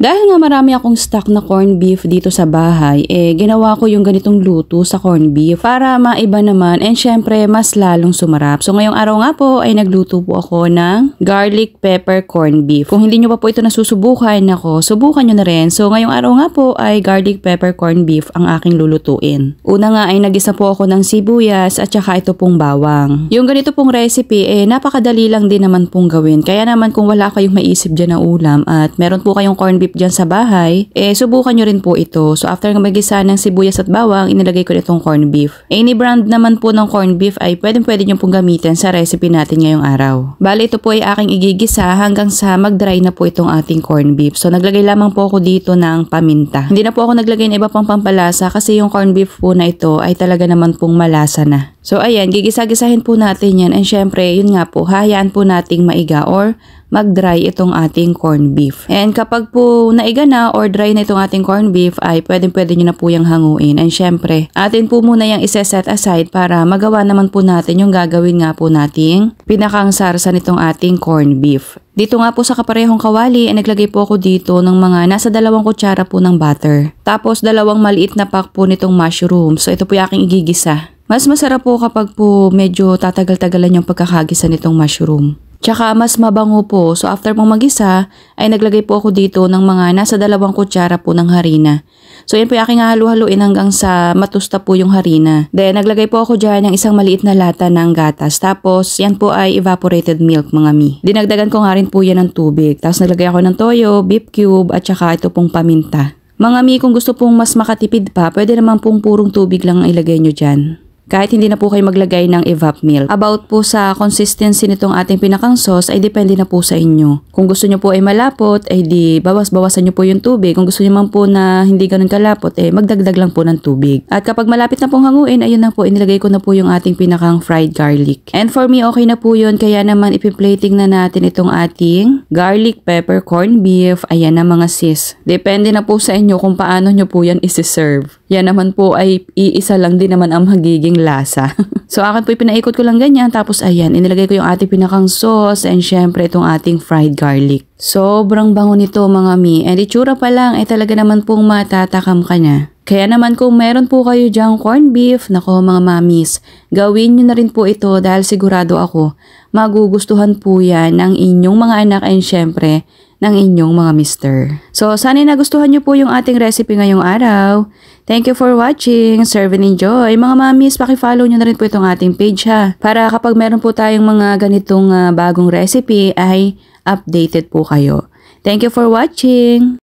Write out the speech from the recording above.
Dahil nga marami akong stock na corned beef dito sa bahay, ginawa ko yung ganitong luto sa corned beef para maiba naman and syempre mas lalong sumarap. So ngayong araw nga po ay nagluto po ako ng garlic pepper corned beef. Kung hindi nyo pa po ito nasusubukan, subukan nyo na rin. So ngayong araw nga po ay garlic pepper corned beef ang aking lulutuin. Una nga ay nagisa po ako ng sibuyas at saka ito pong bawang. Yung ganito pong recipe napakadali lang din naman pong gawin. Kaya naman kung wala kayong maisip dyan na ulam at meron po kayong corned beef dyan sa bahay, subukan nyo rin po ito. So after magisa ng sibuyas at bawang, inilagay ko itong corned beef. Any brand naman po ng corned beef ay pwede nyo pong gamitin sa recipe natin ngayong araw. Bale ito po ay aking igigisa hanggang sa mag-dry na po itong ating corned beef. So naglagay lamang po ako dito ng paminta. Hindi na po ako naglagay ng iba pang pampalasa kasi yung corned beef po na ito ay talaga naman pong malasa na. So ayan, gigisa-gisahin po natin yan and syempre yun nga po, hayaan po nating maiga or mag-dry itong ating corned beef. And kapag po naiga na or dry na itong ating corned beef ay pwede nyo na po yung hanguin. And syempre, atin po muna yung isa-set aside para magawa naman po natin yung gagawin nga po nating pinakang sarsa nitong ating corned beef. Dito nga po sa kaparehong kawali ay naglagay po ako dito ng mga nasa 2 kutsara po ng butter. Tapos 2 maliit na pack po nitong mushroom. So ito po yung aking igigisa. Mas masarap po kapag po medyo tatagal-tagalan yung pagkakagisa nitong mushroom. Tsaka mas mabango po. So after mong magisa ay naglagay po ako dito ng mga nasa 2 kutsara po ng harina. So yan po yung aking halu-haluin hanggang sa matusta po yung harina. Then naglagay po ako dyan ng isang maliit na lata ng gatas. Tapos yan po ay evaporated milk mga mi. Dinagdagan ko nga rin po yan ng tubig. Tapos naglagay ako ng toyo, beef cube at saka ito pong paminta. Mga mi, kung gusto pong mas makatipid pa, pwede naman pong purong tubig lang ang ilagay nyo dyan. Kahit hindi na po kayo maglagay ng evap milk. About po sa consistency nitong ating pinakang sauce ay depende na po sa inyo. Kung gusto nyo po ay malapot, ay di bawas-bawasan nyo po yung tubig. Kung gusto nyo man po na hindi ganun kalapot, magdagdag lang po ng tubig. At kapag malapit na pong hanguin, ayun na po, inilagay ko na po yung ating pinakang fried garlic. And for me, okay na po yun. Kaya naman ipiplating na natin itong ating garlic pepper corned beef. Ayan na mga sis. Depende na po sa inyo kung paano nyo po yan isi-serve. Yan naman po ay iisa lang din naman ang magiging lasa. So akin po pinaikot ko lang ganyan tapos ayan, inilagay ko yung ating pinakang sauce and syempre itong ating fried garlic. Sobrang bango nito mga mi and itsura pa lang ay talaga naman pong matatakam ka na. Kaya naman kung meron po kayo dyang corned beef, nako mga mamis, gawin nyo na rin po ito dahil sigurado ako magugustuhan po yan ng inyong mga anak and syempre ng inyong mga mister. So sana nagustuhan nyo po yung ating recipe ngayong araw. Thank you for watching. Serve and enjoy. Mga mamis, paki-follow nyo na rin po itong ating page ha. Para kapag meron po tayong mga ganitong bagong recipe ay updated po kayo. Thank you for watching.